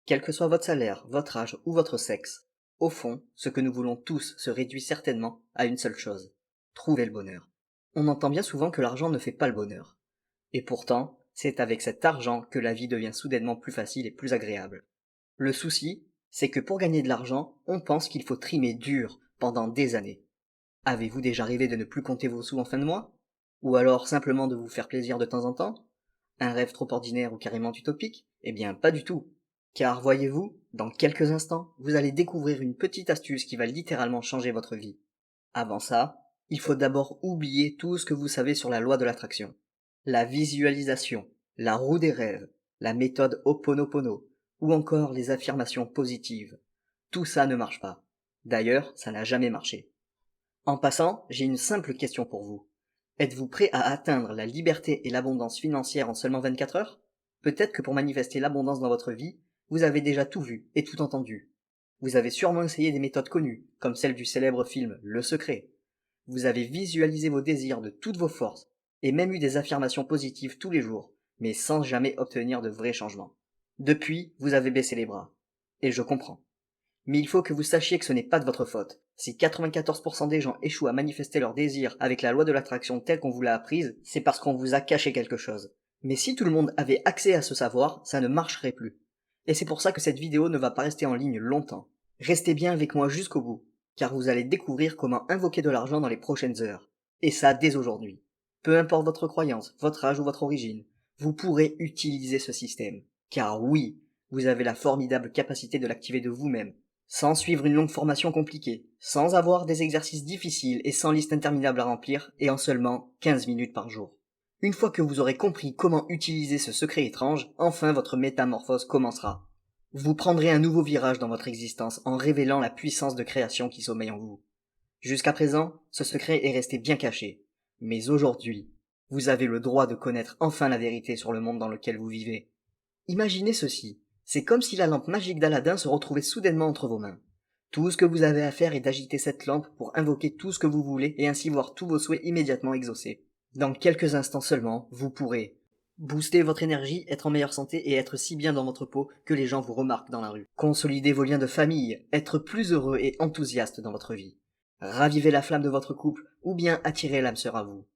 Quel que soit votre salaire, votre âge ou votre sexe, au fond, ce que nous voulons tous se réduit certainement à une seule chose: trouver le bonheur. On entend bien souvent que l'argent ne fait pas le bonheur. Et pourtant, c'est avec cet argent que la vie devient soudainement plus facile et plus agréable. Le souci, c'est que pour gagner de l'argent, on pense qu'il faut trimer dur pendant des années. Avez-vous déjà rêvé de ne plus compter vos sous en fin de mois? Ou alors simplement de vous faire plaisir de temps en temps? Un rêve trop ordinaire ou carrément utopique? Eh bien, pas du tout. Car voyez-vous, dans quelques instants, vous allez découvrir une petite astuce qui va littéralement changer votre vie. Avant ça, il faut d'abord oublier tout ce que vous savez sur la loi de l'attraction. La visualisation, la roue des rêves, la méthode Ho'oponopono, ou encore les affirmations positives. Tout ça ne marche pas. D'ailleurs, ça n'a jamais marché. En passant, j'ai une simple question pour vous. Êtes-vous prêt à atteindre la liberté et l'abondance financière en seulement 24 heures? Peut-être que pour manifester l'abondance dans votre vie, vous avez déjà tout vu et tout entendu. Vous avez sûrement essayé des méthodes connues, comme celle du célèbre film Le Secret. Vous avez visualisé vos désirs de toutes vos forces, et même eu des affirmations positives tous les jours, mais sans jamais obtenir de vrais changements. Depuis, vous avez baissé les bras. Et je comprends. Mais il faut que vous sachiez que ce n'est pas de votre faute. Si 94% des gens échouent à manifester leurs désirs avec la loi de l'attraction telle qu'on vous l'a apprise, c'est parce qu'on vous a caché quelque chose. Mais si tout le monde avait accès à ce savoir, ça ne marcherait plus. Et c'est pour ça que cette vidéo ne va pas rester en ligne longtemps. Restez bien avec moi jusqu'au bout, car vous allez découvrir comment invoquer de l'argent dans les prochaines heures. Et ça dès aujourd'hui. Peu importe votre croyance, votre âge ou votre origine, vous pourrez utiliser ce système. Car oui, vous avez la formidable capacité de l'activer de vous-même, sans suivre une longue formation compliquée, sans avoir des exercices difficiles et sans liste interminable à remplir, et en seulement 15 minutes par jour. Une fois que vous aurez compris comment utiliser ce secret étrange, enfin votre métamorphose commencera. Vous prendrez un nouveau virage dans votre existence en révélant la puissance de création qui sommeille en vous. Jusqu'à présent, ce secret est resté bien caché. Mais aujourd'hui, vous avez le droit de connaître enfin la vérité sur le monde dans lequel vous vivez. Imaginez ceci. C'est comme si la lampe magique d'Aladin se retrouvait soudainement entre vos mains. Tout ce que vous avez à faire est d'agiter cette lampe pour invoquer tout ce que vous voulez et ainsi voir tous vos souhaits immédiatement exaucés. Dans quelques instants seulement, vous pourrez booster votre énergie, être en meilleure santé et être si bien dans votre peau que les gens vous remarquent dans la rue. Consolider vos liens de famille, être plus heureux et enthousiaste dans votre vie. Raviver la flamme de votre couple ou bien attirer l'âme sœur à vous.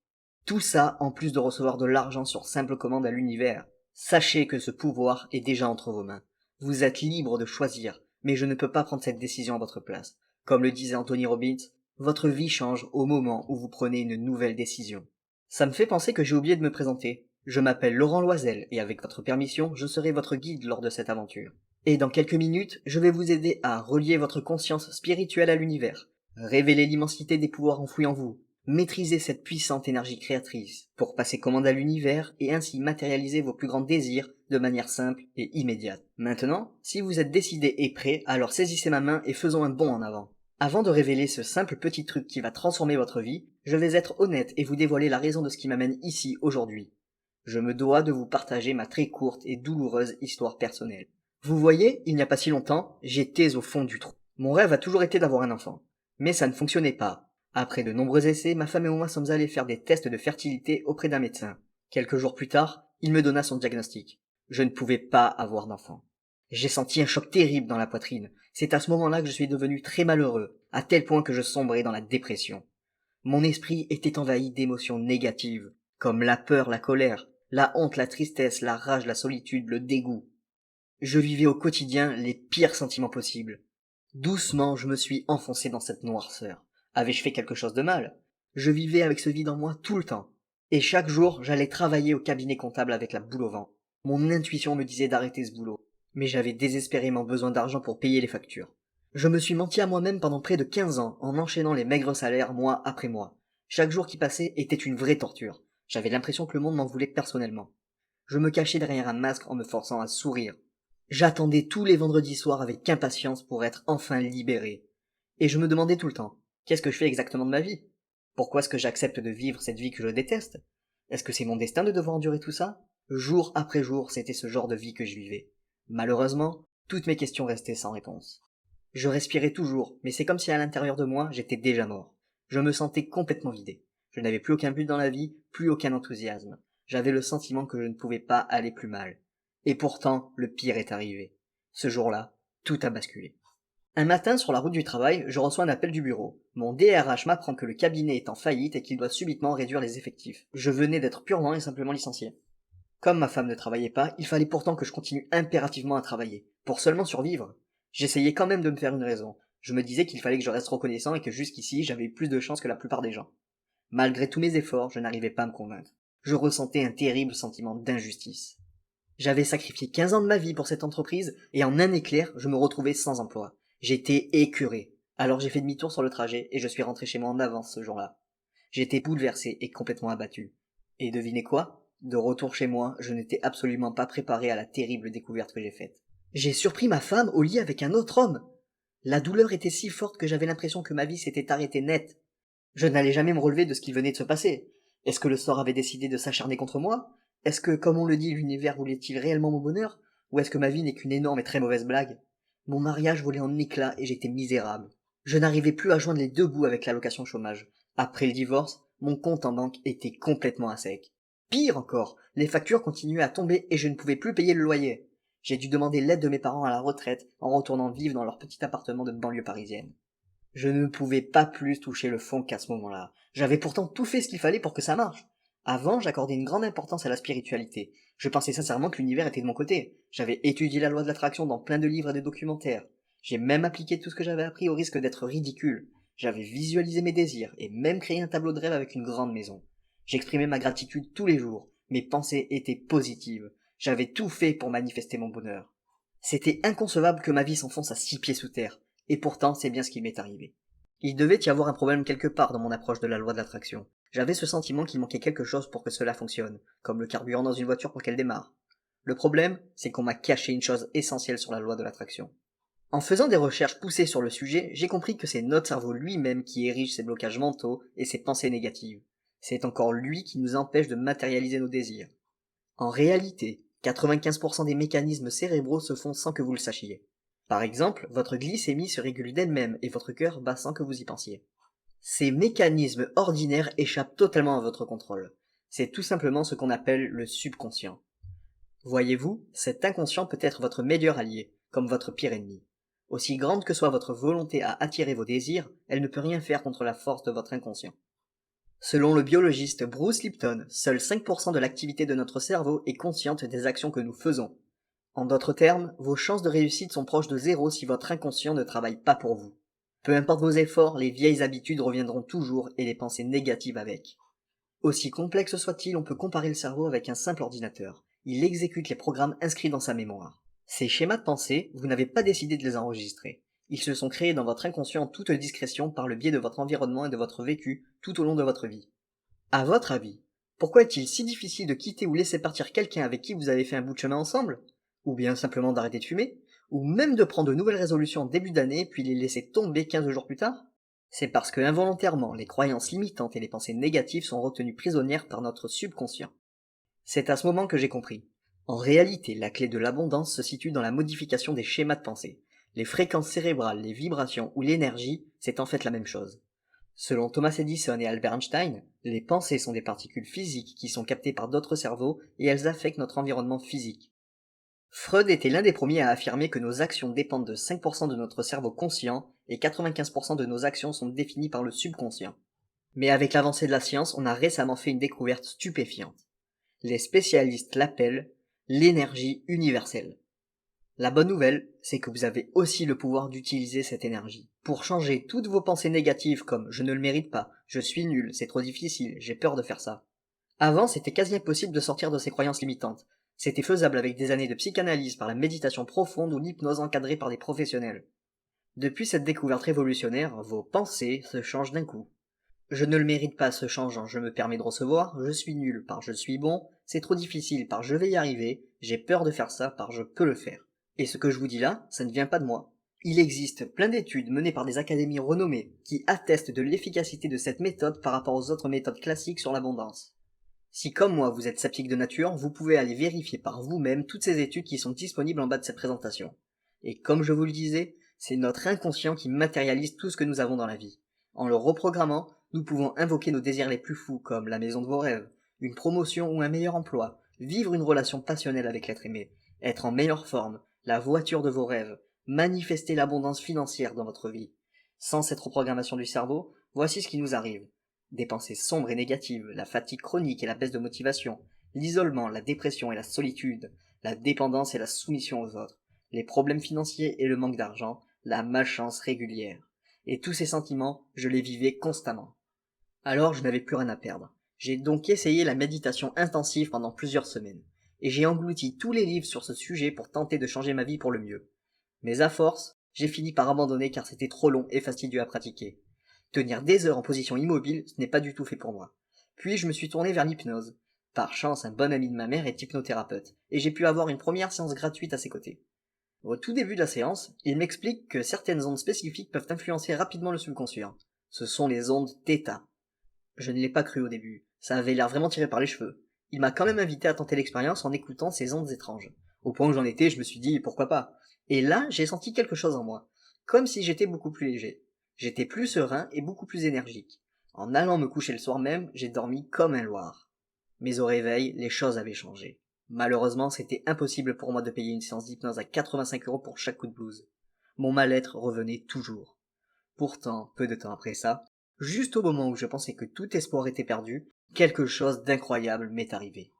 Tout ça en plus de recevoir de l'argent sur simple commande à l'univers. Sachez que ce pouvoir est déjà entre vos mains. Vous êtes libre de choisir, mais je ne peux pas prendre cette décision à votre place. Comme le disait Anthony Robbins, votre vie change au moment où vous prenez une nouvelle décision. Ça me fait penser que j'ai oublié de me présenter. Je m'appelle Laurent Loisel et avec votre permission, je serai votre guide lors de cette aventure. Et dans quelques minutes, je vais vous aider à relier votre conscience spirituelle à l'univers, révéler l'immensité des pouvoirs enfouis en vous, maîtriser cette puissante énergie créatrice pour passer commande à l'univers et ainsi matérialiser vos plus grands désirs de manière simple et immédiate. Maintenant, si vous êtes décidé et prêt, alors saisissez ma main et faisons un bond en avant. Avant de révéler ce simple petit truc qui va transformer votre vie, je vais être honnête et vous dévoiler la raison de ce qui m'amène ici aujourd'hui. Je me dois de vous partager ma très courte et douloureuse histoire personnelle. Vous voyez, il n'y a pas si longtemps, j'étais au fond du trou. Mon rêve a toujours été d'avoir un enfant. Mais ça ne fonctionnait pas. Après de nombreux essais, ma femme et moi sommes allés faire des tests de fertilité auprès d'un médecin. Quelques jours plus tard, il me donna son diagnostic. Je ne pouvais pas avoir d'enfant. J'ai senti un choc terrible dans la poitrine. C'est à ce moment-là que je suis devenu très malheureux, à tel point que je sombrais dans la dépression. Mon esprit était envahi d'émotions négatives, comme la peur, la colère, la honte, la tristesse, la rage, la solitude, le dégoût. Je vivais au quotidien les pires sentiments possibles. Doucement, je me suis enfoncé dans cette noirceur. Avais-je fait quelque chose de mal? Je vivais avec ce vide en moi tout le temps. Et chaque jour, j'allais travailler au cabinet comptable avec la boule au vent. Mon intuition me disait d'arrêter ce boulot. Mais j'avais désespérément besoin d'argent pour payer les factures. Je me suis menti à moi-même pendant près de 15 ans en enchaînant les maigres salaires mois après mois. Chaque jour qui passait était une vraie torture. J'avais l'impression que le monde m'en voulait personnellement. Je me cachais derrière un masque en me forçant à sourire. J'attendais tous les vendredis soirs avec impatience pour être enfin libéré. Et je me demandais tout le temps, qu'est-ce que je fais exactement de ma vie? Pourquoi est-ce que j'accepte de vivre cette vie que je déteste? Est-ce que c'est mon destin de devoir endurer tout ça? Jour après jour, c'était ce genre de vie que je vivais. Malheureusement, toutes mes questions restaient sans réponse. Je respirais toujours, mais c'est comme si à l'intérieur de moi, j'étais déjà mort. Je me sentais complètement vidé. Je n'avais plus aucun but dans la vie, plus aucun enthousiasme. J'avais le sentiment que je ne pouvais pas aller plus mal. Et pourtant, le pire est arrivé. Ce jour-là, tout a basculé. Un matin, sur la route du travail, je reçois un appel du bureau. Mon DRH m'apprend que le cabinet est en faillite et qu'il doit subitement réduire les effectifs. Je venais d'être purement et simplement licencié. Comme ma femme ne travaillait pas, il fallait pourtant que je continue impérativement à travailler, pour seulement survivre. J'essayais quand même de me faire une raison. Je me disais qu'il fallait que je reste reconnaissant et que jusqu'ici, j'avais eu plus de chance que la plupart des gens. Malgré tous mes efforts, je n'arrivais pas à me convaincre. Je ressentais un terrible sentiment d'injustice. J'avais sacrifié 15 ans de ma vie pour cette entreprise, et en un éclair, je me retrouvais sans emploi. J'étais écœuré. Alors j'ai fait demi-tour sur le trajet et je suis rentré chez moi en avance ce jour-là. J'étais bouleversé et complètement abattu. Et devinez quoi? De retour chez moi, je n'étais absolument pas préparé à la terrible découverte que j'ai faite. J'ai surpris ma femme au lit avec un autre homme. La douleur était si forte que j'avais l'impression que ma vie s'était arrêtée net. Je n'allais jamais me relever de ce qui venait de se passer. Est-ce que le sort avait décidé de s'acharner contre moi? Est-ce que, comme on le dit, l'univers voulait-il réellement mon bonheur? Ou est-ce que ma vie n'est qu'une énorme et très mauvaise blague? Mon mariage volait en éclats et j'étais misérable. Je n'arrivais plus à joindre les deux bouts avec l'allocation chômage. Après le divorce, mon compte en banque était complètement à sec. Pire encore, les factures continuaient à tomber et je ne pouvais plus payer le loyer. J'ai dû demander l'aide de mes parents à la retraite en retournant vivre dans leur petit appartement de banlieue parisienne. Je ne pouvais pas plus toucher le fond qu'à ce moment-là. J'avais pourtant tout fait ce qu'il fallait pour que ça marche. Avant, j'accordais une grande importance à la spiritualité. Je pensais sincèrement que l'univers était de mon côté. J'avais étudié la loi de l'attraction dans plein de livres et de documentaires. J'ai même appliqué tout ce que j'avais appris au risque d'être ridicule. J'avais visualisé mes désirs et même créé un tableau de rêve avec une grande maison. J'exprimais ma gratitude tous les jours. Mes pensées étaient positives. J'avais tout fait pour manifester mon bonheur. C'était inconcevable que ma vie s'enfonce à 6 pieds sous terre. Et pourtant, c'est bien ce qui m'est arrivé. Il devait y avoir un problème quelque part dans mon approche de la loi de l'attraction. J'avais ce sentiment qu'il manquait quelque chose pour que cela fonctionne, comme le carburant dans une voiture pour qu'elle démarre. Le problème, c'est qu'on m'a caché une chose essentielle sur la loi de l'attraction. En faisant des recherches poussées sur le sujet, j'ai compris que c'est notre cerveau lui-même qui érige ses blocages mentaux et ses pensées négatives. C'est encore lui qui nous empêche de matérialiser nos désirs. En réalité, 95% des mécanismes cérébraux se font sans que vous le sachiez. Par exemple, votre glycémie se régule d'elle-même et votre cœur bat sans que vous y pensiez. Ces mécanismes ordinaires échappent totalement à votre contrôle. C'est tout simplement ce qu'on appelle le subconscient. Voyez-vous, cet inconscient peut être votre meilleur allié, comme votre pire ennemi. Aussi grande que soit votre volonté à attirer vos désirs, elle ne peut rien faire contre la force de votre inconscient. Selon le biologiste Bruce Lipton, seuls 5% de l'activité de notre cerveau est consciente des actions que nous faisons. En d'autres termes, vos chances de réussite sont proches de zéro si votre inconscient ne travaille pas pour vous. Peu importe vos efforts, les vieilles habitudes reviendront toujours et les pensées négatives avec. Aussi complexe soit-il, on peut comparer le cerveau avec un simple ordinateur. Il exécute les programmes inscrits dans sa mémoire. Ces schémas de pensée, vous n'avez pas décidé de les enregistrer. Ils se sont créés dans votre inconscient en toute discrétion par le biais de votre environnement et de votre vécu tout au long de votre vie. À votre avis, pourquoi est-il si difficile de quitter ou laisser partir quelqu'un avec qui vous avez fait un bout de chemin ensemble? Ou bien simplement d'arrêter de fumer? Ou même de prendre de nouvelles résolutions en début d'année puis les laisser tomber 15 jours plus tard? C'est parce que involontairement, les croyances limitantes et les pensées négatives sont retenues prisonnières par notre subconscient. C'est à ce moment que j'ai compris. En réalité, la clé de l'abondance se situe dans la modification des schémas de pensée. Les fréquences cérébrales, les vibrations ou l'énergie, c'est en fait la même chose. Selon Thomas Edison et Albert Einstein, les pensées sont des particules physiques qui sont captées par d'autres cerveaux et elles affectent notre environnement physique. Freud était l'un des premiers à affirmer que nos actions dépendent de 5% de notre cerveau conscient et 95% de nos actions sont définies par le subconscient. Mais avec l'avancée de la science, on a récemment fait une découverte stupéfiante. Les spécialistes l'appellent l'énergie universelle. La bonne nouvelle, c'est que vous avez aussi le pouvoir d'utiliser cette énergie pour changer toutes vos pensées négatives comme je ne le mérite pas, je suis nul, c'est trop difficile, j'ai peur de faire ça. Avant, c'était quasi impossible de sortir de ces croyances limitantes. C'était faisable avec des années de psychanalyse par la méditation profonde ou l'hypnose encadrée par des professionnels. Depuis cette découverte révolutionnaire, vos pensées se changent d'un coup. Je ne le mérite pas se change en je me permets de recevoir, je suis nul par je suis bon, c'est trop difficile par je vais y arriver, j'ai peur de faire ça par je peux le faire. Et ce que je vous dis là, ça ne vient pas de moi. Il existe plein d'études menées par des académies renommées qui attestent de l'efficacité de cette méthode par rapport aux autres méthodes classiques sur l'abondance. Si comme moi vous êtes sceptique de nature, vous pouvez aller vérifier par vous-même toutes ces études qui sont disponibles en bas de cette présentation. Et comme je vous le disais, c'est notre inconscient qui matérialise tout ce que nous avons dans la vie. En le reprogrammant, nous pouvons invoquer nos désirs les plus fous comme la maison de vos rêves, une promotion ou un meilleur emploi, vivre une relation passionnelle avec l'être aimé, être en meilleure forme, la voiture de vos rêves, manifester l'abondance financière dans votre vie. Sans cette reprogrammation du cerveau, voici ce qui nous arrive. Des pensées sombres et négatives, la fatigue chronique et la baisse de motivation, l'isolement, la dépression et la solitude, la dépendance et la soumission aux autres, les problèmes financiers et le manque d'argent, la malchance régulière. Et tous ces sentiments, je les vivais constamment. Alors je n'avais plus rien à perdre. J'ai donc essayé la méditation intensive pendant plusieurs semaines, et j'ai englouti tous les livres sur ce sujet pour tenter de changer ma vie pour le mieux. Mais à force, j'ai fini par abandonner car c'était trop long et fastidieux à pratiquer. Tenir des heures en position immobile, ce n'est pas du tout fait pour moi. Puis je me suis tourné vers l'hypnose. Par chance, un bon ami de ma mère est hypnothérapeute, et j'ai pu avoir une première séance gratuite à ses côtés. Au tout début de la séance, il m'explique que certaines ondes spécifiques peuvent influencer rapidement le subconscient. Ce sont les ondes θ. Je ne l'ai pas cru au début, ça avait l'air vraiment tiré par les cheveux. Il m'a quand même invité à tenter l'expérience en écoutant ces ondes étranges. Au point où j'en étais, je me suis dit pourquoi pas. Et là, j'ai senti quelque chose en moi, comme si j'étais beaucoup plus léger. J'étais plus serein et beaucoup plus énergique. En allant me coucher le soir même, j'ai dormi comme un loir. Mais au réveil, les choses avaient changé. Malheureusement, c'était impossible pour moi de payer une séance d'hypnose à 85 € pour chaque coup de blues. Mon mal-être revenait toujours. Pourtant, peu de temps après ça, juste au moment où je pensais que tout espoir était perdu, quelque chose d'incroyable m'est arrivé.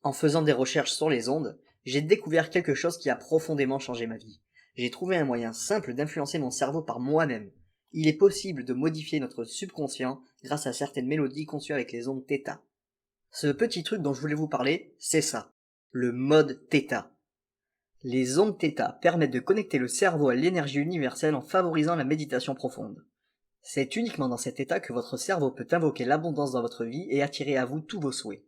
En faisant des recherches sur les ondes, j'ai découvert quelque chose qui a profondément changé ma vie. J'ai trouvé un moyen simple d'influencer mon cerveau par moi-même. Il est possible de modifier notre subconscient grâce à certaines mélodies conçues avec les ondes θ. Ce petit truc dont je voulais vous parler, c'est ça, le mode θ. Les ondes θ permettent de connecter le cerveau à l'énergie universelle en favorisant la méditation profonde. C'est uniquement dans cet état que votre cerveau peut invoquer l'abondance dans votre vie et attirer à vous tous vos souhaits.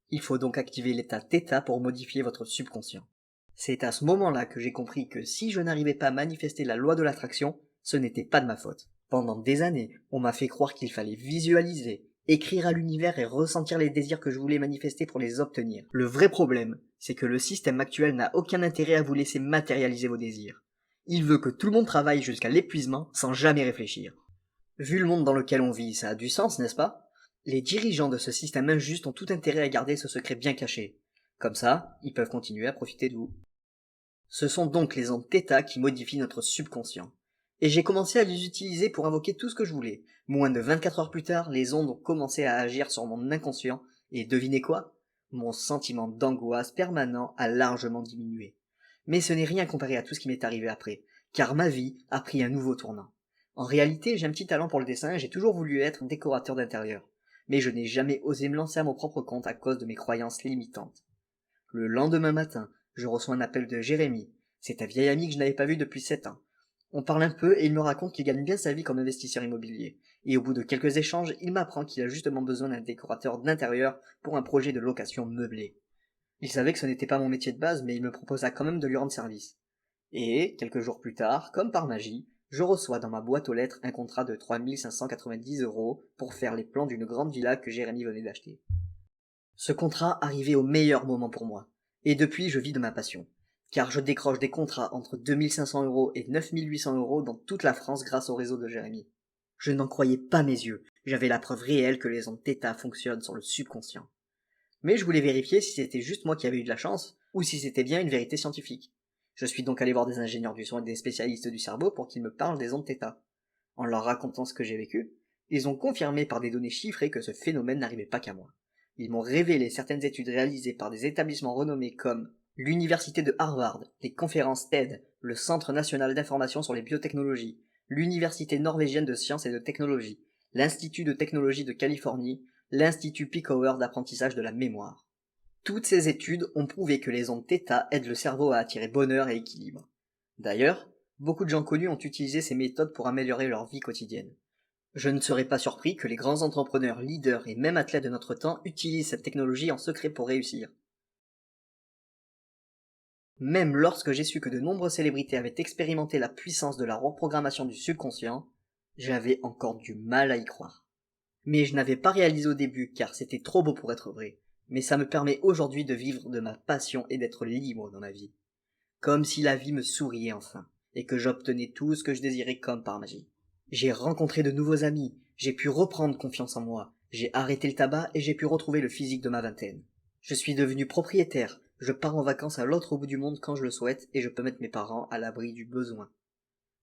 Il faut donc activer l'état θ pour modifier votre subconscient. C'est à ce moment-là que j'ai compris que si je n'arrivais pas à manifester la loi de l'attraction, ce n'était pas de ma faute. Pendant des années, on m'a fait croire qu'il fallait visualiser, écrire à l'univers et ressentir les désirs que je voulais manifester pour les obtenir. Le vrai problème, c'est que le système actuel n'a aucun intérêt à vous laisser matérialiser vos désirs. Il veut que tout le monde travaille jusqu'à l'épuisement sans jamais réfléchir. Vu le monde dans lequel on vit, ça a du sens, n'est-ce pas? Les dirigeants de ce système injuste ont tout intérêt à garder ce secret bien caché. Comme ça, ils peuvent continuer à profiter de vous. Ce sont donc les ondes θ qui modifient notre subconscient. Et j'ai commencé à les utiliser pour invoquer tout ce que je voulais. Moins de 24 heures plus tard, les ondes ont commencé à agir sur mon inconscient, et devinez quoi? Mon sentiment d'angoisse permanent a largement diminué. Mais ce n'est rien comparé à tout ce qui m'est arrivé après, car ma vie a pris un nouveau tournant. En réalité, j'ai un petit talent pour le dessin et j'ai toujours voulu être décorateur d'intérieur. Mais je n'ai jamais osé me lancer à mon propre compte à cause de mes croyances limitantes. Le lendemain matin, je reçois un appel de Jérémy. C'est un vieil ami que je n'avais pas vu depuis 7 ans. On parle un peu et il me raconte qu'il gagne bien sa vie comme investisseur immobilier. Et au bout de quelques échanges, il m'apprend qu'il a justement besoin d'un décorateur d'intérieur pour un projet de location meublée. Il savait que ce n'était pas mon métier de base, mais il me proposa quand même de lui rendre service. Et, quelques jours plus tard, comme par magie, je reçois dans ma boîte aux lettres un contrat de 3 590 € pour faire les plans d'une grande villa que Jérémy venait d'acheter. Ce contrat arrivait au meilleur moment pour moi. Et depuis, je vis de ma passion. Car je décroche des contrats entre 2 500 € et 9 800 € dans toute la France grâce au réseau de Jérémy. Je n'en croyais pas mes yeux. J'avais la preuve réelle que les ondes θ fonctionnent sur le subconscient. Mais je voulais vérifier si c'était juste moi qui avais eu de la chance, ou si c'était bien une vérité scientifique. Je suis donc allé voir des ingénieurs du son et des spécialistes du cerveau pour qu'ils me parlent des ondes θ. En leur racontant ce que j'ai vécu, ils ont confirmé par des données chiffrées que ce phénomène n'arrivait pas qu'à moi. Ils m'ont révélé certaines études réalisées par des établissements renommés comme l'Université de Harvard, les conférences TED, le Centre national d'information sur les biotechnologies, l'Université norvégienne de sciences et de technologie, l'Institut de technologie de Californie, l'Institut Picower d'apprentissage de la mémoire. Toutes ces études ont prouvé que les ondes θ aident le cerveau à attirer bonheur et équilibre. D'ailleurs, beaucoup de gens connus ont utilisé ces méthodes pour améliorer leur vie quotidienne. Je ne serais pas surpris que les grands entrepreneurs, leaders et même athlètes de notre temps utilisent cette technologie en secret pour réussir. Même lorsque j'ai su que de nombreuses célébrités avaient expérimenté la puissance de la reprogrammation du subconscient, j'avais encore du mal à y croire. Mais je n'avais pas réalisé au début car c'était trop beau pour être vrai. Mais ça me permet aujourd'hui de vivre de ma passion et d'être libre dans ma vie. Comme si la vie me souriait enfin, et que j'obtenais tout ce que je désirais comme par magie. J'ai rencontré de nouveaux amis, j'ai pu reprendre confiance en moi, j'ai arrêté le tabac et j'ai pu retrouver le physique de ma vingtaine. Je suis devenu propriétaire, Je pars en vacances à l'autre bout du monde quand je le souhaite et je peux mettre mes parents à l'abri du besoin.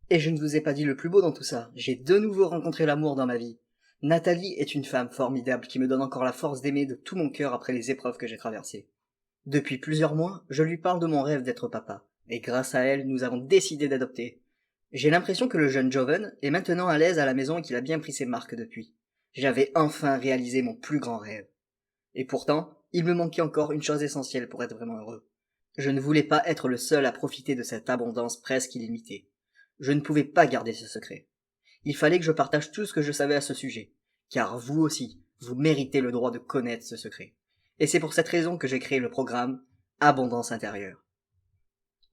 Et je ne vous ai pas dit le plus beau dans tout ça, j'ai de nouveau rencontré l'amour dans ma vie. Nathalie est une femme formidable qui me donne encore la force d'aimer de tout mon cœur après les épreuves que j'ai traversées. Depuis plusieurs mois, je lui parle de mon rêve d'être papa, et grâce à elle, nous avons décidé d'adopter. J'ai l'impression que le jeune Joven est maintenant à l'aise à la maison et qu'il a bien pris ses marques depuis. J'avais enfin réalisé mon plus grand rêve. Et pourtant, il me manquait encore une chose essentielle pour être vraiment heureux. Je ne voulais pas être le seul à profiter de cette abondance presque illimitée. Je ne pouvais pas garder ce secret. Il fallait que je partage tout ce que je savais à ce sujet, car vous aussi, vous méritez le droit de connaître ce secret. Et c'est pour cette raison que j'ai créé le programme Abondance intérieure.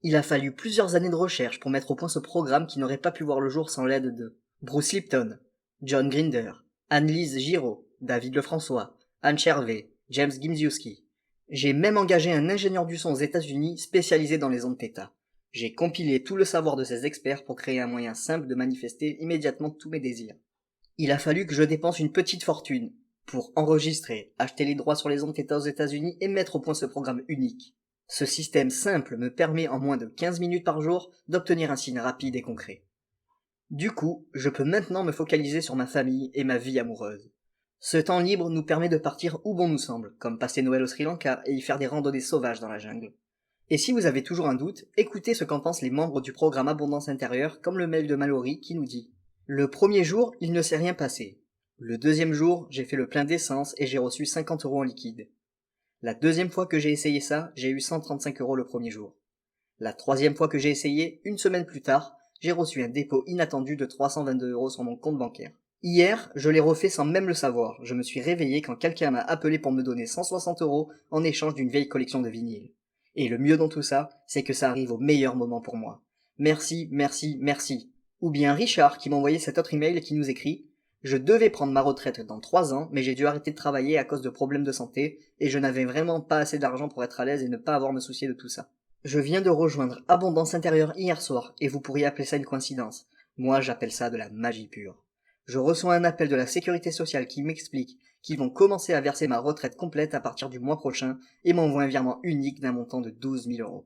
Il a fallu plusieurs années de recherche pour mettre au point ce programme qui n'aurait pas pu voir le jour sans l'aide de Bruce Lipton, John Grinder, Anne-Lise Giraud, David Lefrançois, Anne Chervet, James Gimziewski. J'ai même engagé un ingénieur du son aux États-Unis spécialisé dans les ondes θ. J'ai compilé tout le savoir de ces experts pour créer un moyen simple de manifester immédiatement tous mes désirs. Il a fallu que je dépense une petite fortune pour enregistrer, acheter les droits sur les ondes θ aux États-Unis et mettre au point ce programme unique. Ce système simple me permet en moins de 15 minutes par jour d'obtenir un signe rapide et concret. Du coup, je peux maintenant me focaliser sur ma famille et ma vie amoureuse. Ce temps libre nous permet de partir où bon nous semble, comme passer Noël au Sri Lanka et y faire des randonnées sauvages dans la jungle. Et si vous avez toujours un doute, écoutez ce qu'en pensent les membres du programme Abondance intérieure, comme le mail de Mallory qui nous dit « Le premier jour, il ne s'est rien passé. Le deuxième jour, j'ai fait le plein d'essence et j'ai reçu 50 € en liquide. La deuxième fois que j'ai essayé ça, j'ai eu 135 € le premier jour. La troisième fois que j'ai essayé, une semaine plus tard, j'ai reçu un dépôt inattendu de 322 € sur mon compte bancaire. Hier, je l'ai refait sans même le savoir. Je me suis réveillé quand quelqu'un m'a appelé pour me donner 160 € en échange d'une vieille collection de vinyles. Et le mieux dans tout ça, c'est que ça arrive au meilleur moment pour moi. Merci, merci, merci. Ou bien Richard qui m'a envoyé cet autre email et qui nous écrit « Je devais prendre ma retraite dans 3 ans, mais j'ai dû arrêter de travailler à cause de problèmes de santé, et je n'avais vraiment pas assez d'argent pour être à l'aise et ne pas avoir à me soucier de tout ça. Je viens de rejoindre Abondance intérieure hier soir, et vous pourriez appeler ça une coïncidence. Moi, j'appelle ça de la magie pure. Je reçois un appel de la sécurité sociale qui m'explique qu'ils vont commencer à verser ma retraite complète à partir du mois prochain et m'envoient un virement unique d'un montant de 12 000 €.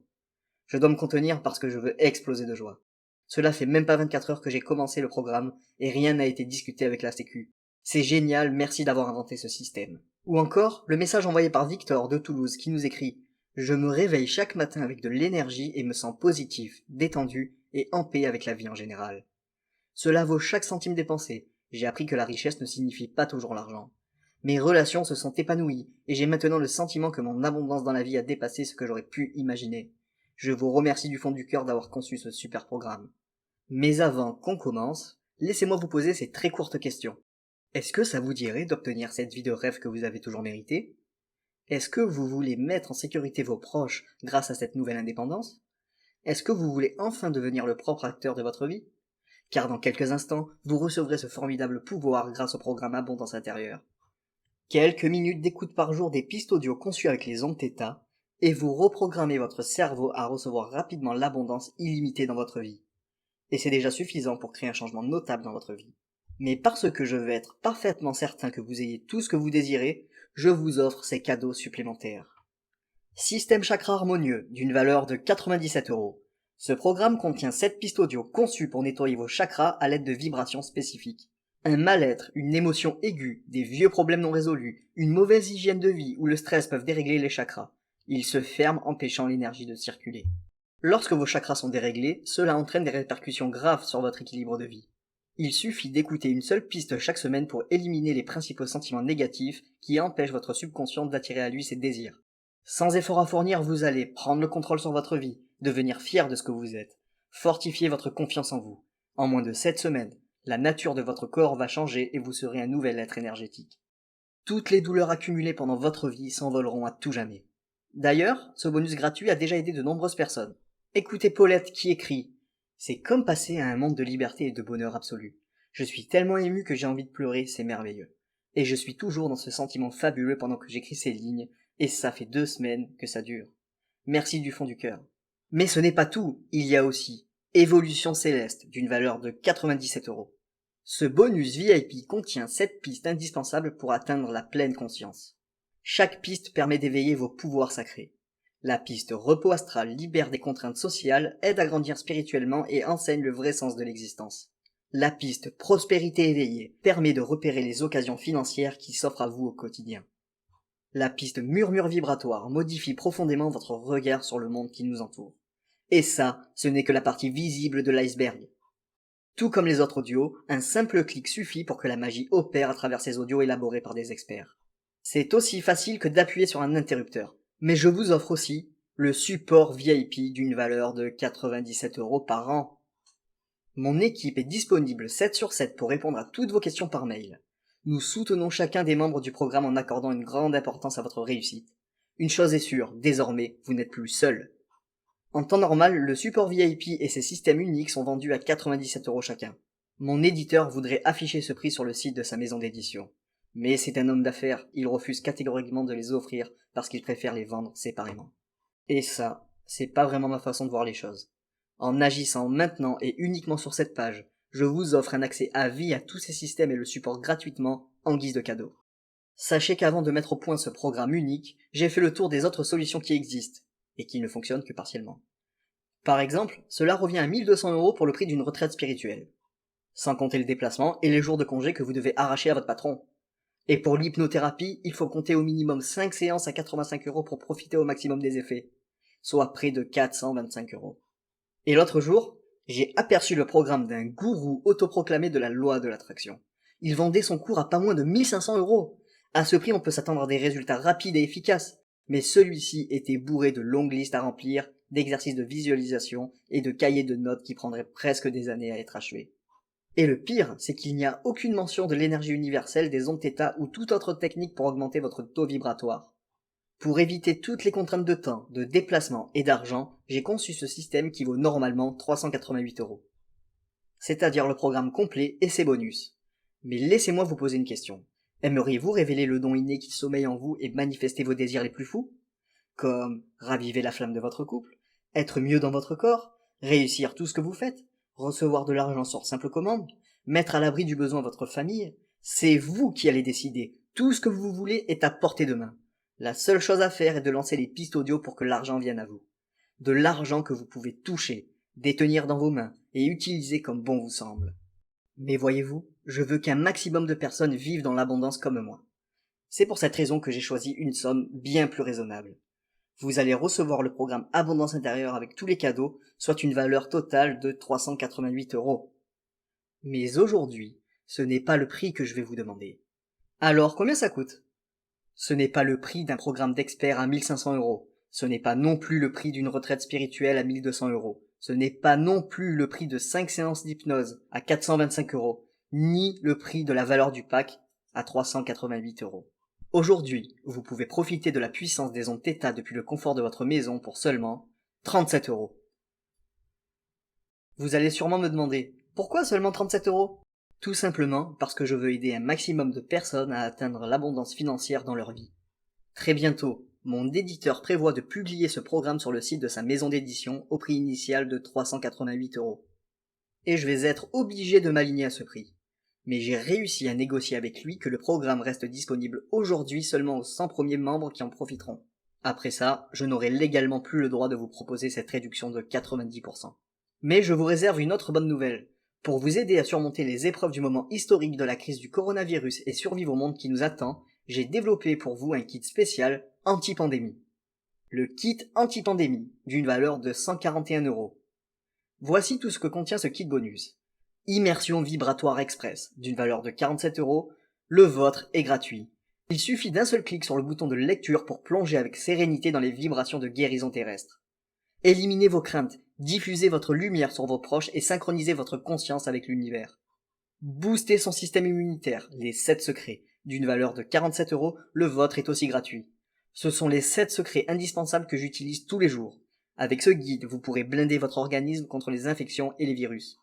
Je dois me contenir parce que je veux exploser de joie. Cela fait même pas 24 heures que j'ai commencé le programme et rien n'a été discuté avec la sécu. C'est génial, merci d'avoir inventé ce système. Ou encore, le message envoyé par Victor de Toulouse qui nous écrit « Je me réveille chaque matin avec de l'énergie et me sens positif, détendu et en paix avec la vie en général. Cela vaut chaque centime dépensé. J'ai appris que la richesse ne signifie pas toujours l'argent. Mes relations se sont épanouies et j'ai maintenant le sentiment que mon abondance dans la vie a dépassé ce que j'aurais pu imaginer. Je vous remercie du fond du cœur d'avoir conçu ce super programme. Mais avant qu'on commence, laissez-moi vous poser ces très courtes questions. Est-ce que ça vous dirait d'obtenir cette vie de rêve que vous avez toujours méritée? Est-ce que vous voulez mettre en sécurité vos proches grâce à cette nouvelle indépendance? Est-ce que vous voulez enfin devenir le propre acteur de votre vie? Car dans quelques instants, vous recevrez ce formidable pouvoir grâce au programme Abondance intérieure. Quelques minutes d'écoute par jour des pistes audio conçues avec les ondes θ, et vous reprogrammez votre cerveau à recevoir rapidement l'abondance illimitée dans votre vie. Et c'est déjà suffisant pour créer un changement notable dans votre vie. Mais parce que je veux être parfaitement certain que vous ayez tout ce que vous désirez, je vous offre ces cadeaux supplémentaires. Système chakra harmonieux, d'une valeur de 97 €. Ce programme contient 7 pistes audio conçues pour nettoyer vos chakras à l'aide de vibrations spécifiques. Un mal-être, une émotion aiguë, des vieux problèmes non résolus, une mauvaise hygiène de vie ou le stress peuvent dérégler les chakras. Ils se ferment empêchant l'énergie de circuler. Lorsque vos chakras sont déréglés, cela entraîne des répercussions graves sur votre équilibre de vie. Il suffit d'écouter une seule piste chaque semaine pour éliminer les principaux sentiments négatifs qui empêchent votre subconscient d'attirer à lui ses désirs. Sans effort à fournir, vous allez prendre le contrôle sur votre vie, devenir fier de ce que vous êtes, fortifier votre confiance en vous. En moins de 7 semaines, la nature de votre corps va changer et vous serez un nouvel être énergétique. Toutes les douleurs accumulées pendant votre vie s'envoleront à tout jamais. D'ailleurs, ce bonus gratuit a déjà aidé de nombreuses personnes. Écoutez Paulette qui écrit « C'est comme passer à un monde de liberté et de bonheur absolu. Je suis tellement ému que j'ai envie de pleurer, c'est merveilleux. Et je suis toujours dans ce sentiment fabuleux pendant que j'écris ces lignes, et ça fait 2 semaines que ça dure. Merci du fond du cœur. » Mais ce n'est pas tout, il y a aussi Évolution Céleste d'une valeur de 97 €. Ce bonus VIP contient 7 pistes indispensables pour atteindre la pleine conscience. Chaque piste permet d'éveiller vos pouvoirs sacrés. La piste repos astral libère des contraintes sociales, aide à grandir spirituellement et enseigne le vrai sens de l'existence. La piste prospérité éveillée permet de repérer les occasions financières qui s'offrent à vous au quotidien. La piste murmure vibratoire modifie profondément votre regard sur le monde qui nous entoure. Et ça, ce n'est que la partie visible de l'iceberg. Tout comme les autres audios, un simple clic suffit pour que la magie opère à travers ces audios élaborés par des experts. C'est aussi facile que d'appuyer sur un interrupteur. Mais je vous offre aussi le support VIP d'une valeur de 97 € par an. Mon équipe est disponible 7 sur 7 pour répondre à toutes vos questions par mail. Nous soutenons chacun des membres du programme en accordant une grande importance à votre réussite. Une chose est sûre, désormais, vous n'êtes plus seul. En temps normal, le support VIP et ses systèmes uniques sont vendus à 97 € chacun. Mon éditeur voudrait afficher ce prix sur le site de sa maison d'édition. Mais c'est un homme d'affaires, il refuse catégoriquement de les offrir parce qu'il préfère les vendre séparément. Et ça, c'est pas vraiment ma façon de voir les choses. En agissant maintenant et uniquement sur cette page, je vous offre un accès à vie à tous ces systèmes et le support gratuitement en guise de cadeau. Sachez qu'avant de mettre au point ce programme unique, j'ai fait le tour des autres solutions qui existent, et qui ne fonctionnent que partiellement. Par exemple, cela revient à 1200 € pour le prix d'une retraite spirituelle. Sans compter le déplacement et les jours de congé que vous devez arracher à votre patron. Et pour l'hypnothérapie, il faut compter au minimum 5 séances à 85 € pour profiter au maximum des effets, soit près de 425 €. Et l'autre jour, j'ai aperçu le programme d'un gourou autoproclamé de la loi de l'attraction. Il vendait son cours à pas moins de 1500 €. À ce prix, on peut s'attendre à des résultats rapides et efficaces. Mais celui-ci était bourré de longues listes à remplir, d'exercices de visualisation et de cahiers de notes qui prendraient presque des années à être achevés. Et le pire, c'est qu'il n'y a aucune mention de l'énergie universelle, des ondes θ ou toute autre technique pour augmenter votre taux vibratoire. Pour éviter toutes les contraintes de temps, de déplacement et d'argent, j'ai conçu ce système qui vaut normalement 388 €. C'est-à-dire le programme complet et ses bonus. Mais laissez-moi vous poser une question. Aimeriez-vous révéler le don inné qui sommeille en vous et manifester vos désirs les plus fous? Comme raviver la flamme de votre couple, être mieux dans votre corps, réussir tout ce que vous faites, recevoir de l'argent sur simple commande, mettre à l'abri du besoin votre famille? C'est vous qui allez décider. Tout ce que vous voulez est à portée de main. La seule chose à faire est de lancer les pistes audio pour que l'argent vienne à vous. De l'argent que vous pouvez toucher, détenir dans vos mains et utiliser comme bon vous semble. Mais voyez-vous, je veux qu'un maximum de personnes vivent dans l'abondance comme moi. C'est pour cette raison que j'ai choisi une somme bien plus raisonnable. Vous allez recevoir le programme Abondance intérieure avec tous les cadeaux, soit une valeur totale de 388 €. Mais aujourd'hui, ce n'est pas le prix que je vais vous demander. Alors combien ça coûte? Ce n'est pas le prix d'un programme d'experts à 1500 €. Ce n'est pas non plus le prix d'une retraite spirituelle à 1200 €. Ce n'est pas non plus le prix de 5 séances d'hypnose à 425 €, ni le prix de la valeur du pack à 388 €. Aujourd'hui, vous pouvez profiter de la puissance des ondes θ depuis le confort de votre maison pour seulement 37 €. Vous allez sûrement me demander, pourquoi seulement 37 €? Tout simplement parce que je veux aider un maximum de personnes à atteindre l'abondance financière dans leur vie. Très bientôt, mon éditeur prévoit de publier ce programme sur le site de sa maison d'édition au prix initial de 388 €. Et je vais être obligé de m'aligner à ce prix. Mais j'ai réussi à négocier avec lui que le programme reste disponible aujourd'hui seulement aux 100 premiers membres qui en profiteront. Après ça, je n'aurai légalement plus le droit de vous proposer cette réduction de 90%. Mais je vous réserve une autre bonne nouvelle. Pour vous aider à surmonter les épreuves du moment historique de la crise du coronavirus et survivre au monde qui nous attend, j'ai développé pour vous un kit spécial anti-pandémie. Le kit anti-pandémie, d'une valeur de 141 €. Voici tout ce que contient ce kit bonus. Immersion vibratoire express, d'une valeur de 47 €, le vôtre est gratuit. Il suffit d'un seul clic sur le bouton de lecture pour plonger avec sérénité dans les vibrations de guérison terrestre. Éliminez vos craintes, diffusez votre lumière sur vos proches et synchronisez votre conscience avec l'univers. Boostez son système immunitaire, les 7 secrets, d'une valeur de 47 €, le vôtre est aussi gratuit. Ce sont les 7 secrets indispensables que j'utilise tous les jours. Avec ce guide, vous pourrez blinder votre organisme contre les infections et les virus.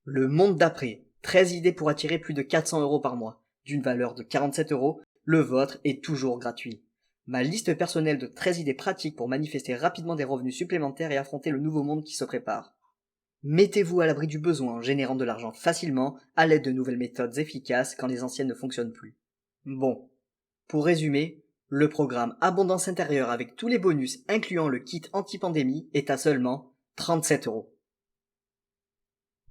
Le monde d'après, 13 idées pour attirer plus de 400 € par mois, d'une valeur de 47 €, le vôtre est toujours gratuit. Ma liste personnelle de 13 idées pratiques pour manifester rapidement des revenus supplémentaires et affronter le nouveau monde qui se prépare. Mettez-vous à l'abri du besoin en générant de l'argent facilement à l'aide de nouvelles méthodes efficaces quand les anciennes ne fonctionnent plus. Bon, pour résumer, Le programme Abondance intérieure avec tous les bonus incluant le kit anti-pandémie est à seulement 37 €.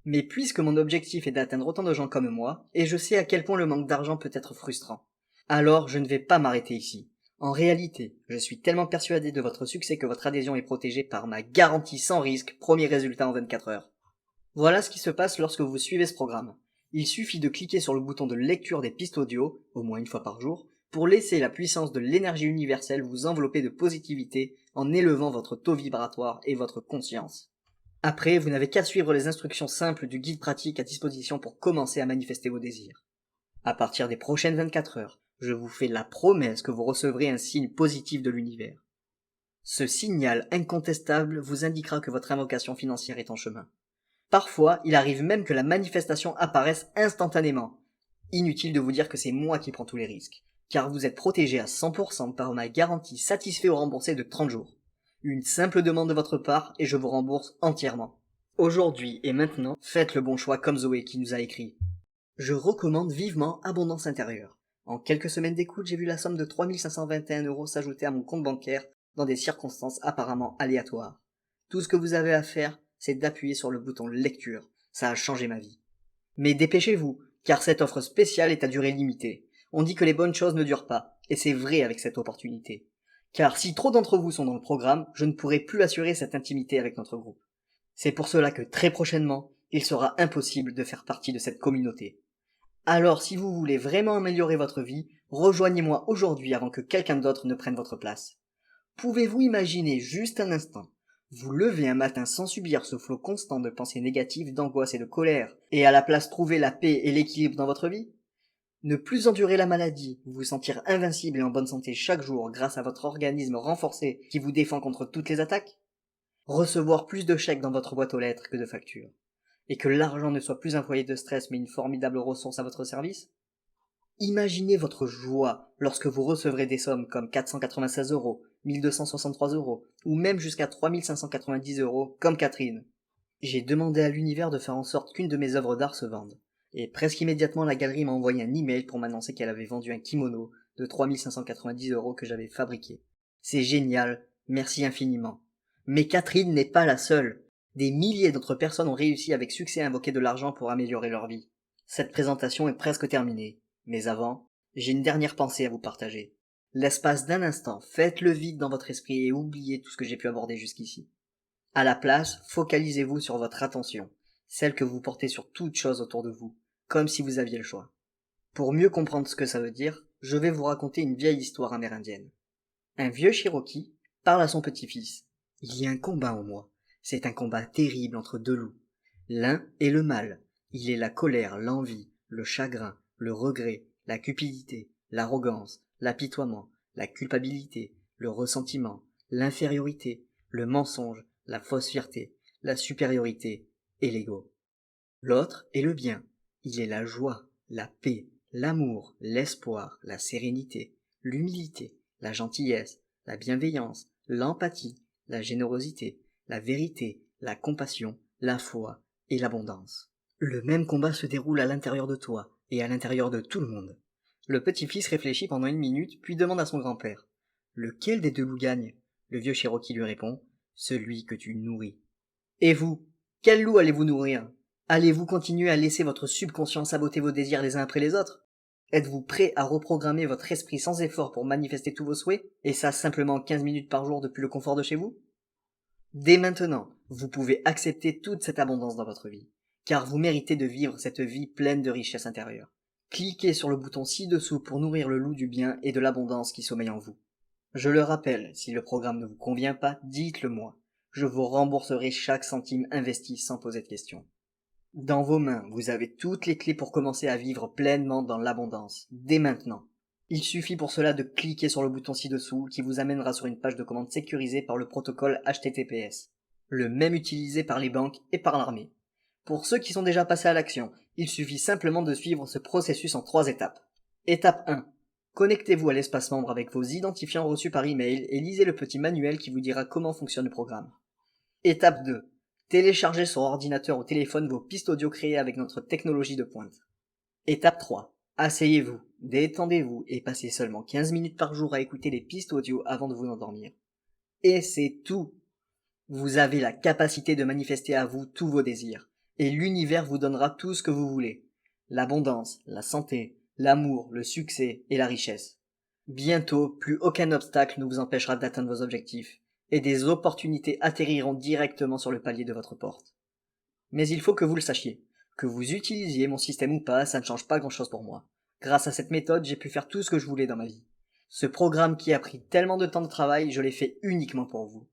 Mais puisque mon objectif est d'atteindre autant de gens comme moi, et je sais à quel point le manque d'argent peut être frustrant, alors je ne vais pas m'arrêter ici. En réalité, je suis tellement persuadé de votre succès que votre adhésion est protégée par ma garantie sans risque, premier résultat en 24 heures. Voilà ce qui se passe lorsque vous suivez ce programme. Il suffit de cliquer sur le bouton de lecture des pistes audio, au moins une fois par jour, pour laisser la puissance de l'énergie universelle vous envelopper de positivité en élevant votre taux vibratoire et votre conscience. Après, vous n'avez qu'à suivre les instructions simples du guide pratique à disposition pour commencer à manifester vos désirs. À partir des prochaines 24 heures, je vous fais la promesse que vous recevrez un signe positif de l'univers. Ce signal incontestable vous indiquera que votre invocation financière est en chemin. Parfois, il arrive même que la manifestation apparaisse instantanément. Inutile de vous dire que c'est moi qui prends tous les risques, car vous êtes protégé à 100% par ma garantie satisfait ou remboursé de 30 jours. Une simple demande de votre part et je vous rembourse entièrement. Aujourd'hui et maintenant, faites le bon choix comme Zoé qui nous a écrit. Je recommande vivement Abondance intérieure. En quelques semaines d'écoute, j'ai vu la somme de 3521 € s'ajouter à mon compte bancaire dans des circonstances apparemment aléatoires. Tout ce que vous avez à faire, c'est d'appuyer sur le bouton lecture. Ça a changé ma vie. Mais dépêchez-vous, car cette offre spéciale est à durée limitée. On dit que les bonnes choses ne durent pas, et c'est vrai avec cette opportunité. Car si trop d'entre vous sont dans le programme, je ne pourrai plus assurer cette intimité avec notre groupe. C'est pour cela que très prochainement, il sera impossible de faire partie de cette communauté. Alors si vous voulez vraiment améliorer votre vie, rejoignez-moi aujourd'hui avant que quelqu'un d'autre ne prenne votre place. Pouvez-vous imaginer juste un instant vous lever un matin sans subir ce flot constant de pensées négatives, d'angoisse et de colère, et à la place trouver la paix et l'équilibre dans votre vie? Ne plus endurer la maladie, vous sentir invincible et en bonne santé chaque jour grâce à votre organisme renforcé qui vous défend contre toutes les attaques? Recevoir plus de chèques dans votre boîte aux lettres que de factures? Et que l'argent ne soit plus un foyer de stress mais une formidable ressource à votre service? Imaginez votre joie lorsque vous recevrez des sommes comme 496 €, 1263 € ou même jusqu'à 3590 € comme Catherine. J'ai demandé à l'univers de faire en sorte qu'une de mes œuvres d'art se vende. Et presque immédiatement la galerie m'a envoyé un email pour m'annoncer qu'elle avait vendu un kimono de 3590 € que j'avais fabriqué. C'est génial, merci infiniment. Mais Catherine n'est pas la seule. Des milliers d'autres personnes ont réussi avec succès à invoquer de l'argent pour améliorer leur vie. Cette présentation est presque terminée. Mais avant, j'ai une dernière pensée à vous partager. L'espace d'un instant, faites le vide dans votre esprit et oubliez tout ce que j'ai pu aborder jusqu'ici. À la place, focalisez-vous sur votre attention, celle que vous portez sur toute chose autour de vous, comme si vous aviez le choix. Pour mieux comprendre ce que ça veut dire, je vais vous raconter une vieille histoire amérindienne. Un vieux Cherokee parle à son petit-fils. Il y a un combat en moi. C'est un combat terrible entre deux loups. L'un est le mal. Il est la colère, l'envie, le chagrin, le regret, la cupidité, l'arrogance, l'apitoiement, la culpabilité, le ressentiment, l'infériorité, le mensonge, la fausse fierté, la supériorité et l'ego. L'autre est le bien. Il est la joie, la paix, l'amour, l'espoir, la sérénité, l'humilité, la gentillesse, la bienveillance, l'empathie, la générosité, la vérité, la compassion, la foi et l'abondance. Le même combat se déroule à l'intérieur de toi et à l'intérieur de tout le monde. Le petit-fils réfléchit pendant 1 minute, puis demande à son grand-père. Lequel des deux loups gagne? Le vieux Cherokee lui répond. Celui que tu nourris. Et vous? Quel loup allez-vous nourrir? Allez-vous continuer à laisser votre subconscient saboter vos désirs les uns après les autres? Êtes-vous prêt à reprogrammer votre esprit sans effort pour manifester tous vos souhaits, et ça simplement 15 minutes par jour depuis le confort de chez vous? Dès maintenant, vous pouvez accepter toute cette abondance dans votre vie, car vous méritez de vivre cette vie pleine de richesse intérieure. Cliquez sur le bouton ci-dessous pour nourrir le loup du bien et de l'abondance qui sommeille en vous. Je le rappelle, si le programme ne vous convient pas, dites-le moi. Je vous rembourserai chaque centime investi sans poser de questions. Dans vos mains, vous avez toutes les clés pour commencer à vivre pleinement dans l'abondance, dès maintenant. Il suffit pour cela de cliquer sur le bouton ci-dessous qui vous amènera sur une page de commande sécurisée par le protocole HTTPS, le même utilisé par les banques et par l'armée. Pour ceux qui sont déjà passés à l'action, il suffit simplement de suivre ce processus en 3 étapes. Étape 1. Connectez-vous à l'espace membre avec vos identifiants reçus par email et lisez le petit manuel qui vous dira comment fonctionne le programme. Étape 2. Téléchargez sur ordinateur ou téléphone vos pistes audio créées avec notre technologie de pointe. Étape 3. Asseyez-vous, détendez-vous et passez seulement 15 minutes par jour à écouter les pistes audio avant de vous endormir. Et c'est tout. Vous avez la capacité de manifester à vous tous vos désirs, et l'univers vous donnera tout ce que vous voulez. L'abondance, la santé, l'amour, le succès et la richesse. Bientôt, plus aucun obstacle ne vous empêchera d'atteindre vos objectifs, et des opportunités atterriront directement sur le palier de votre porte. Mais il faut que vous le sachiez. Que vous utilisiez mon système ou pas, ça ne change pas grand-chose pour moi. Grâce à cette méthode, j'ai pu faire tout ce que je voulais dans ma vie. Ce programme qui a pris tellement de temps de travail, je l'ai fait uniquement pour vous.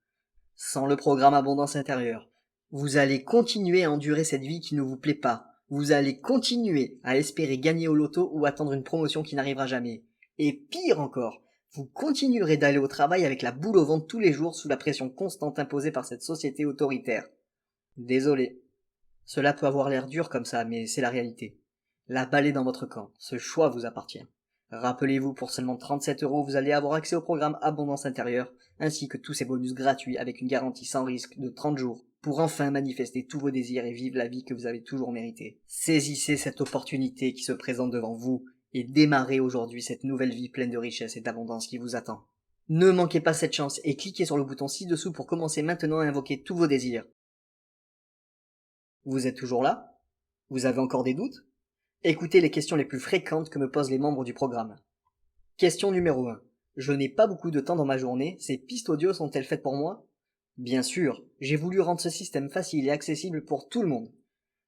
Sans le programme Abondance intérieure, vous allez continuer à endurer cette vie qui ne vous plaît pas. Vous allez continuer à espérer gagner au loto ou attendre une promotion qui n'arrivera jamais. Et pire encore, vous continuerez d'aller au travail avec la boule au ventre tous les jours sous la pression constante imposée par cette société autoritaire. Désolé. Cela peut avoir l'air dur comme ça, mais c'est la réalité. La balle est dans votre camp, ce choix vous appartient. Rappelez-vous, pour seulement 37 €, vous allez avoir accès au programme Abondance intérieure, ainsi que tous ces bonus gratuits avec une garantie sans risque de 30 jours, pour enfin manifester tous vos désirs et vivre la vie que vous avez toujours méritée. Saisissez cette opportunité qui se présente devant vous, et démarrez aujourd'hui cette nouvelle vie pleine de richesse et d'abondance qui vous attend. Ne manquez pas cette chance et cliquez sur le bouton ci-dessous pour commencer maintenant à invoquer tous vos désirs. Vous êtes toujours là? Vous avez encore des doutes? Écoutez les questions les plus fréquentes que me posent les membres du programme. Question numéro 1. Je n'ai pas beaucoup de temps dans ma journée, ces pistes audio sont-elles faites pour moi? Bien sûr, j'ai voulu rendre ce système facile et accessible pour tout le monde.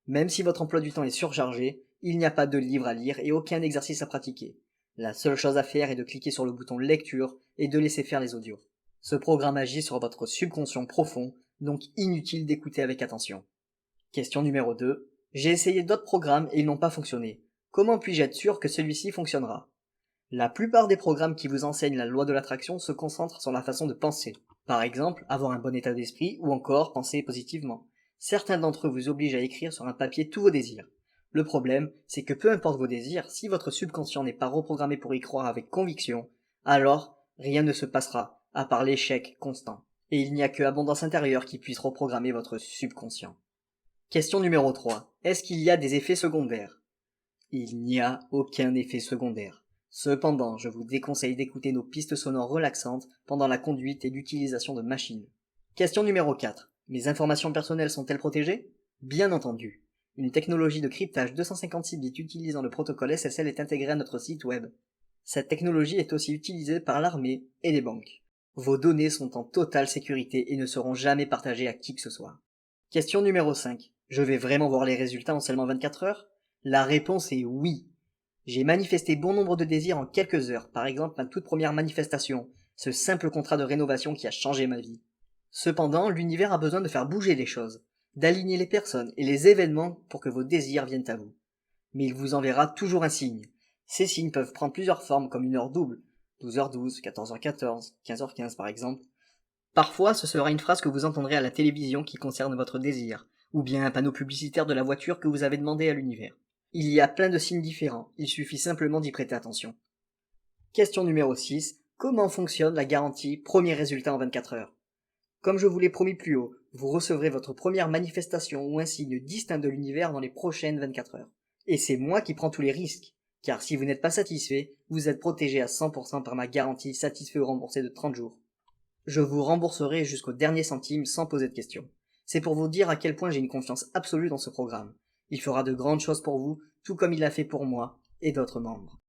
Même si votre emploi du temps est surchargé, il n'y a pas de livre à lire et aucun exercice à pratiquer. La seule chose à faire est de cliquer sur le bouton lecture et de laisser faire les audios. Ce programme agit sur votre subconscient profond, donc inutile d'écouter avec attention. Question numéro 2. J'ai essayé d'autres programmes et ils n'ont pas fonctionné. Comment puis-je être sûr que celui-ci fonctionnera? La plupart des programmes qui vous enseignent la loi de l'attraction se concentrent sur la façon de penser. Par exemple, avoir un bon état d'esprit ou encore penser positivement. Certains d'entre eux vous obligent à écrire sur un papier tous vos désirs. Le problème, c'est que peu importe vos désirs, si votre subconscient n'est pas reprogrammé pour y croire avec conviction, alors rien ne se passera, à part l'échec constant. Et il n'y a que Abondance intérieure qui puisse reprogrammer votre subconscient. Question numéro 3. Est-ce qu'il y a des effets secondaires? Il n'y a aucun effet secondaire. Cependant, je vous déconseille d'écouter nos pistes sonores relaxantes pendant la conduite et l'utilisation de machines. Question numéro 4. Mes informations personnelles sont-elles protégées? Bien entendu. Une technologie de cryptage 256 bits utilisant le protocole SSL est intégrée à notre site web. Cette technologie est aussi utilisée par l'armée et les banques. Vos données sont en totale sécurité et ne seront jamais partagées à qui que ce soit. Question numéro 5. Je vais vraiment voir les résultats en seulement 24 heures? La réponse est oui. J'ai manifesté bon nombre de désirs en quelques heures, par exemple ma toute première manifestation, ce simple contrat de rénovation qui a changé ma vie. Cependant, l'univers a besoin de faire bouger les choses, d'aligner les personnes et les événements pour que vos désirs viennent à vous. Mais il vous enverra toujours un signe. Ces signes peuvent prendre plusieurs formes comme une heure double, 12h12, 14h14, 15h15 par exemple. Parfois, ce sera une phrase que vous entendrez à la télévision qui concerne votre désir, ou bien un panneau publicitaire de la voiture que vous avez demandé à l'univers. Il y a plein de signes différents, il suffit simplement d'y prêter attention. Question numéro 6. Comment fonctionne la garantie premier résultat en 24 heures? Comme je vous l'ai promis plus haut, vous recevrez votre première manifestation ou un signe distinct de l'univers dans les prochaines 24 heures. Et c'est moi qui prends tous les risques, car si vous n'êtes pas satisfait, vous êtes protégé à 100% par ma garantie satisfait ou remboursé de 30 jours. Je vous rembourserai jusqu'au dernier centime sans poser de questions. C'est pour vous dire à quel point j'ai une confiance absolue dans ce programme. Il fera de grandes choses pour vous, tout comme il l'a fait pour moi et d'autres membres.